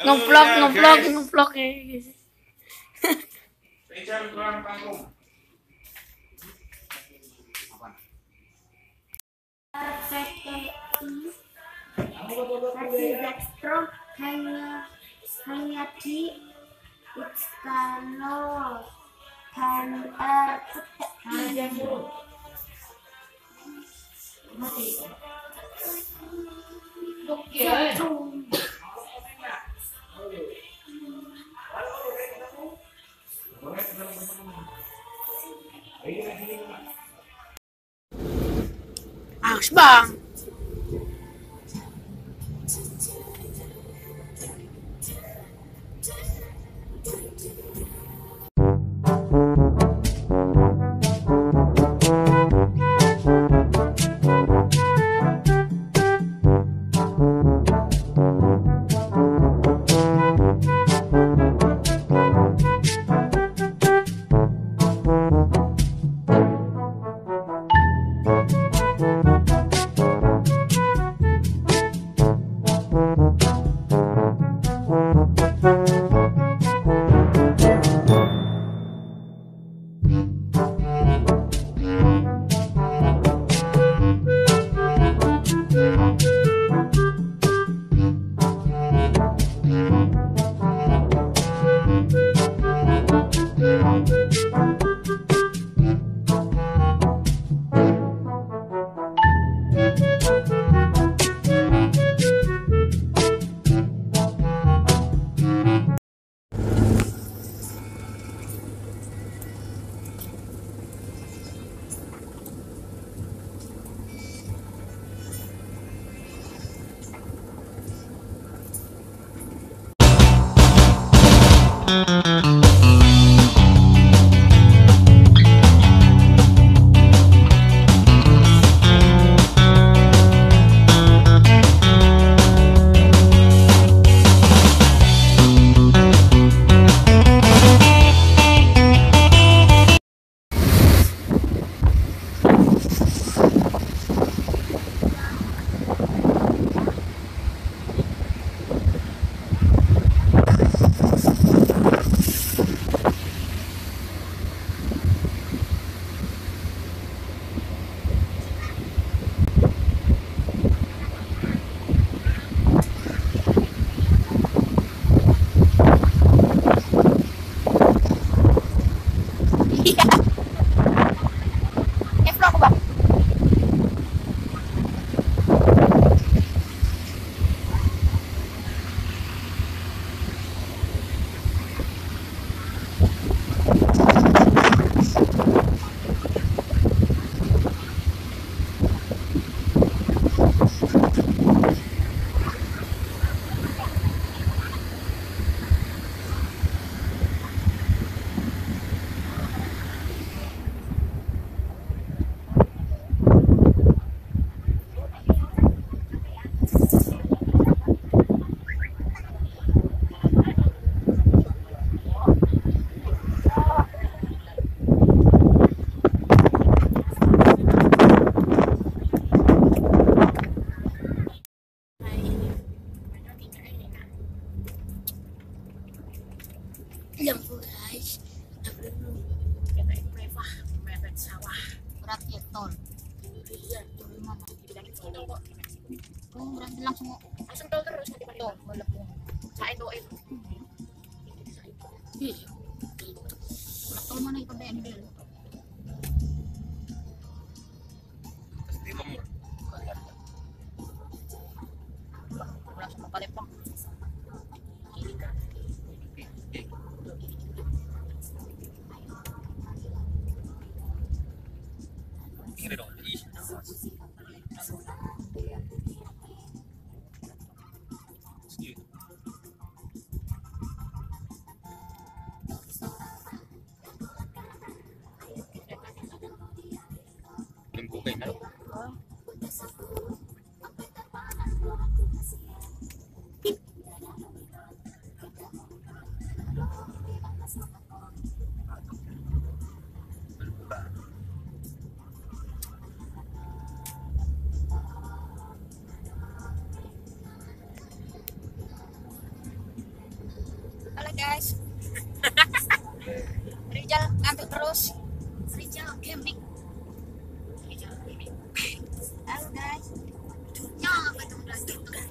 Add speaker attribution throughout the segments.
Speaker 1: Ngeplok ya guys.
Speaker 2: Versi dextro hanya di external handler
Speaker 1: Bang. Lampu guys, mepet sawah, berat ya tol. Iya, tol mana? Oh, berarti langsung tol terus tol, walaupun saya doain. Iya, tol mana itu deh ini? Langsung ke Palembang. Halo guys. Rizal ngantuk terus. Rizal gaming. Halo guys. Ya, apa itu udah gitu kan?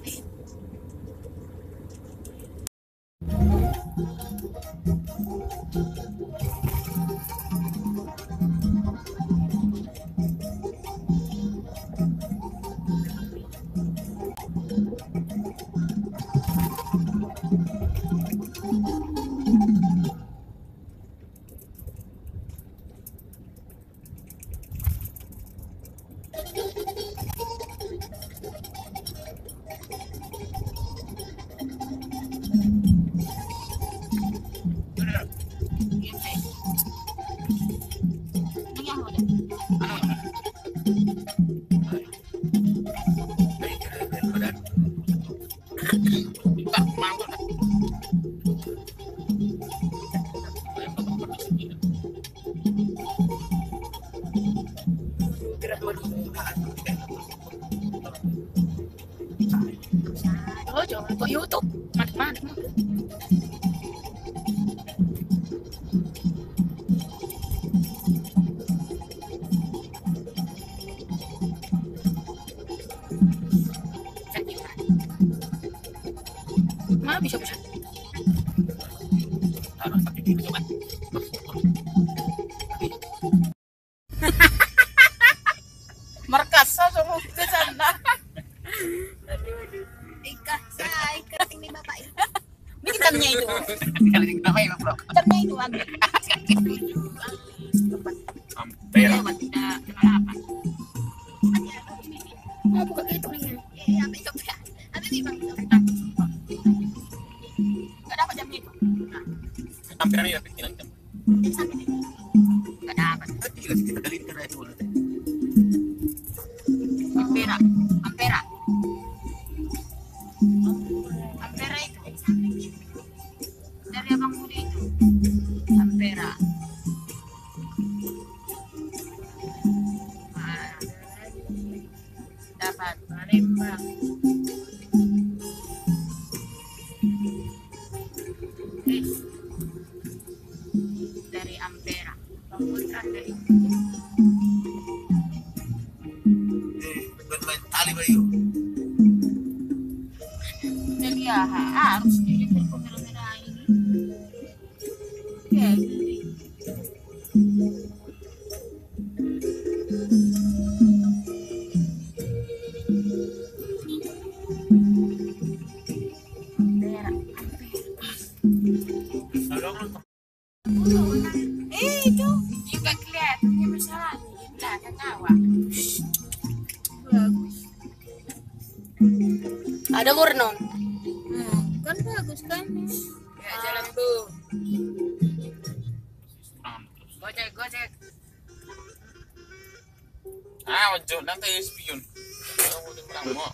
Speaker 1: Oh, jangan kok YouTube. Manik-manik. Mana bisa-bisa? Markasa sama ke sana. Ikat ini bapak itu. Ini hitamnya itu. Hitamnya itu ambil. Lewat tidak kenal apa. Mau buka itu nih. Iya, apa itu ya? Ada nih bang. Gak dapat jamnya itu.
Speaker 3: Hampir ini dapat hilang jam.
Speaker 1: Gak dapat.
Speaker 3: Kita kali kena itu.
Speaker 1: Ampera, Ampera. Ampera itu dari abang Budi itu. Ampera. Dapat Palembang. Dari Ampera. Putra dari
Speaker 3: Bermain tali bayu.
Speaker 1: dari harus jadi merah-merah ini. Ya, jadi. Itu juga kelihatannya masalah di belakang awak. Bagus.
Speaker 2: Ada Murnon.
Speaker 1: Kan bagus kan?
Speaker 2: Ya, jalan bu.
Speaker 1: Gojek.
Speaker 3: Wajib nanti spion. Kamu udah bilang mau.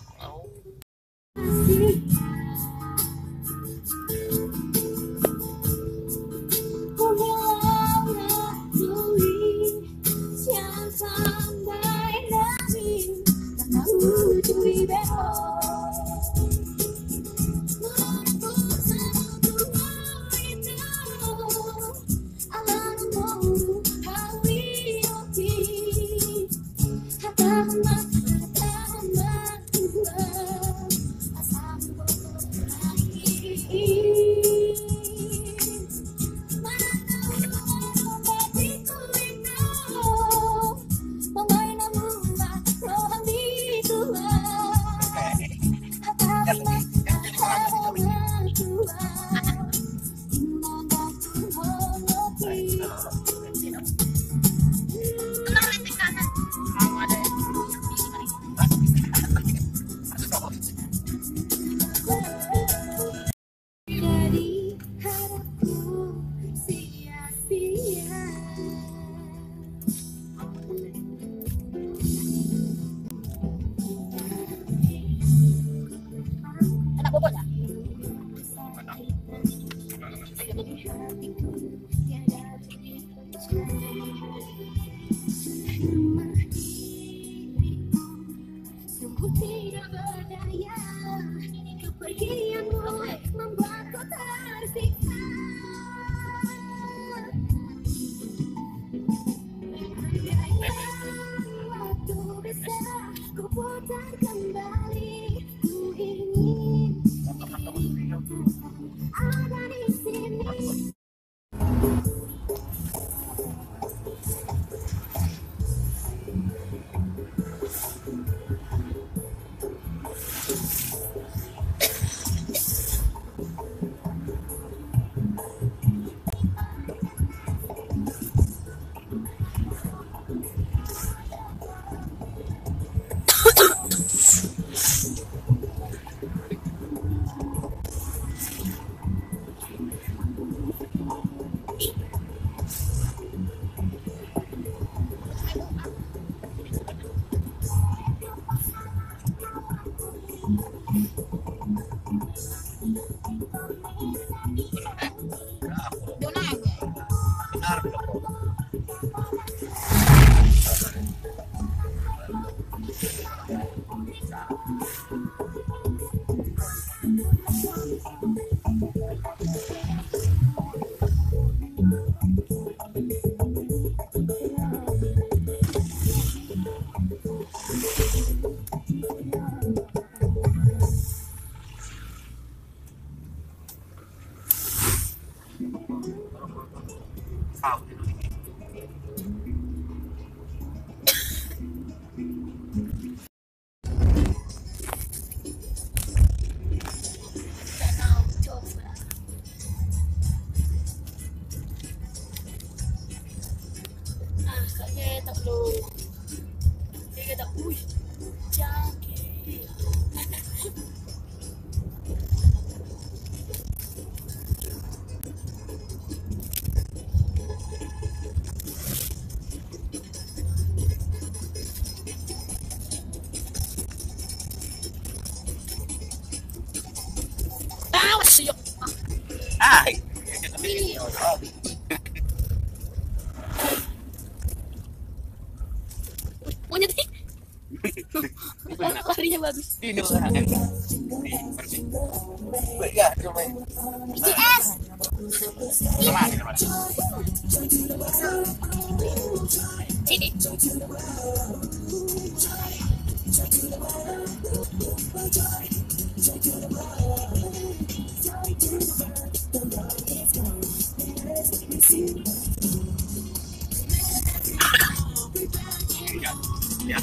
Speaker 1: Doon na yan.
Speaker 3: Ay!
Speaker 2: Monyet nih. Larinya bagus.
Speaker 3: Ini lah. Ya, coba.
Speaker 1: BTS.
Speaker 2: Sini.
Speaker 3: Ya.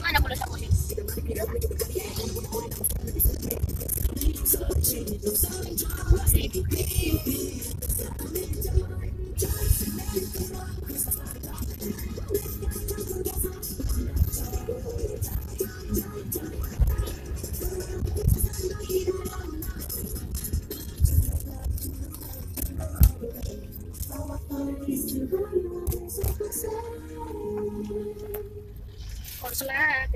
Speaker 1: Mana pula siapa sih?
Speaker 2: Konsulat.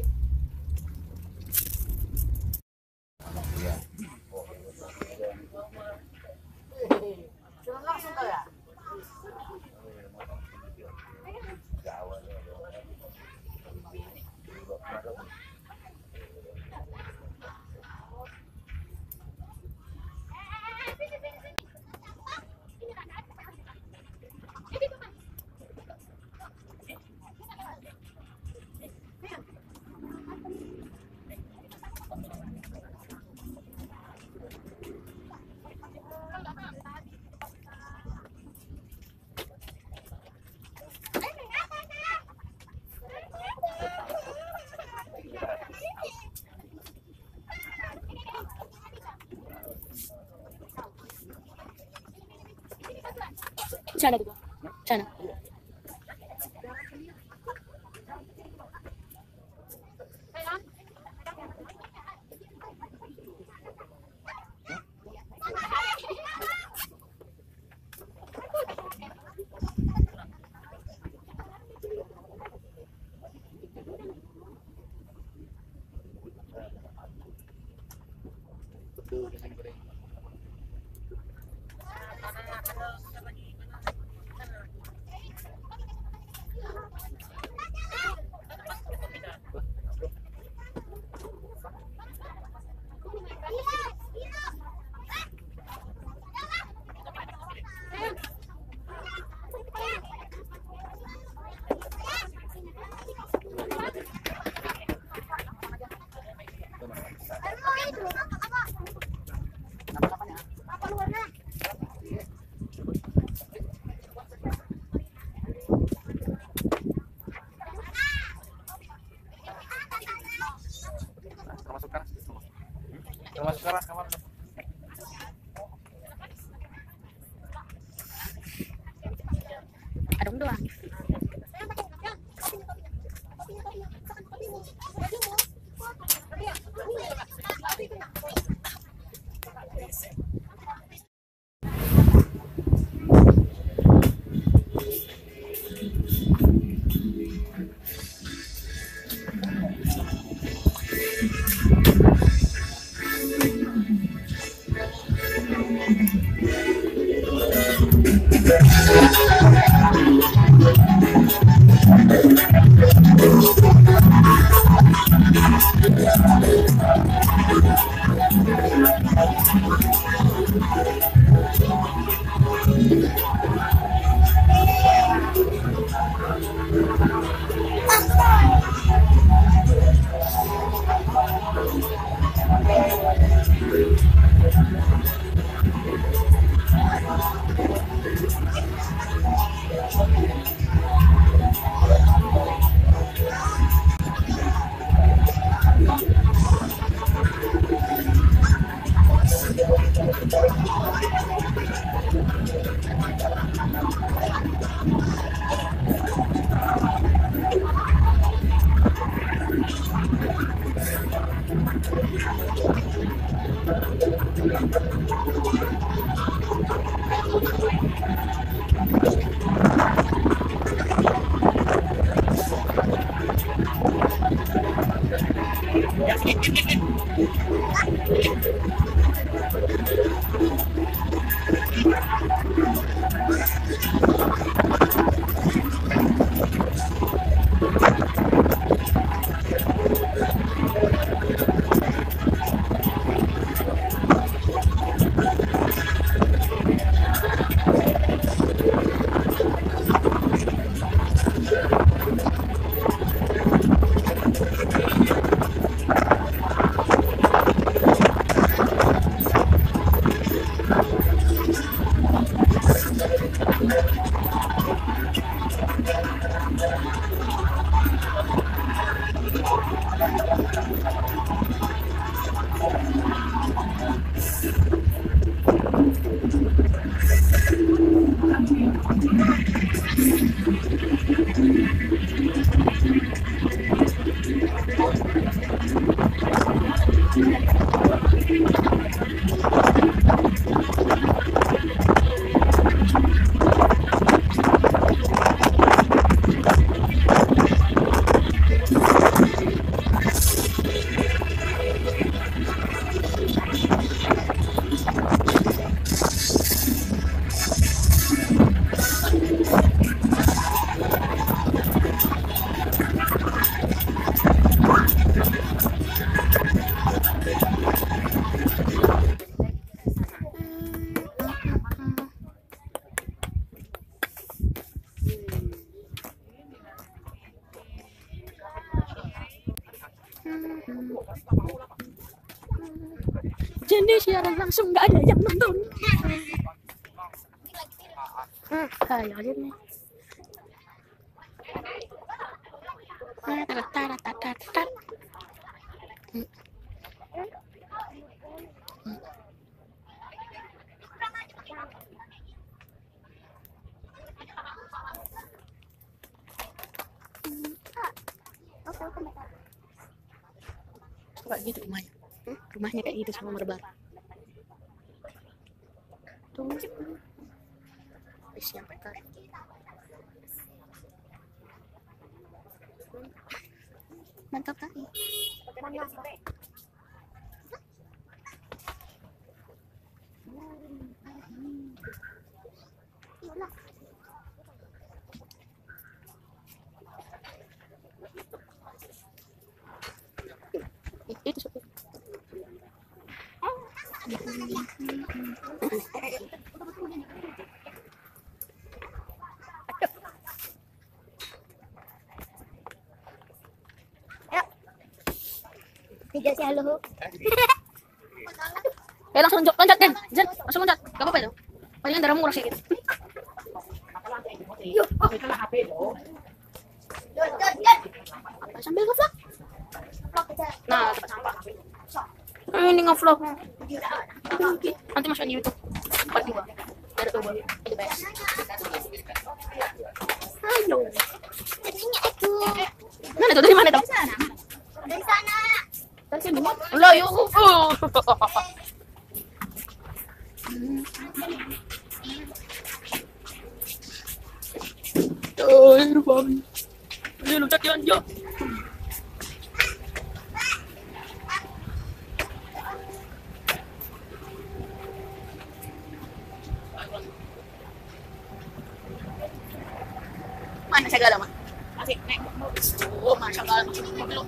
Speaker 2: Di sana tuh. Di sana.
Speaker 3: Termasuk keras kamar.
Speaker 2: Adong doang. Jadi siaran langsung nggak ada yang nonton. Ayo aja nih. Tarat. Kayak gitu rumahnya. Rumahnya kayak gitu sama merebar. Tuh. Wis nyampe kan. Mantap kali. Itu supir.
Speaker 1: Tidak sih halo.
Speaker 2: Langsung loncat kan, Jen, langsung loncat, gak apa-apa itu. Palingan darahmu kurang sedikit. Sambil ngevlog. Nah, tempat sampah. Ini ngevlog. Nanti masukin di YouTube. Part 2. Dari coba. Itu best. Ayo.
Speaker 1: Tadinya aku
Speaker 2: Mana tuh? Dari mana tuh?
Speaker 1: dari sana.
Speaker 2: Dari sini. Lah, yuk. Air bang. Ini loncat ya, yuk. Mana segala mah? Asik, naik. Oh, masya Allah, masih mobil.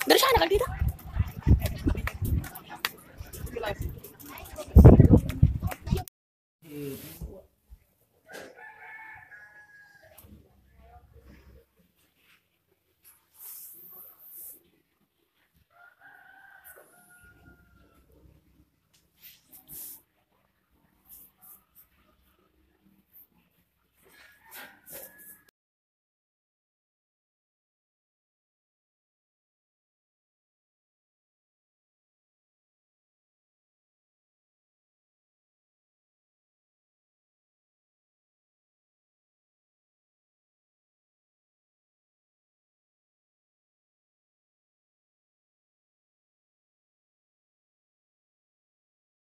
Speaker 2: Dari sana kali kita.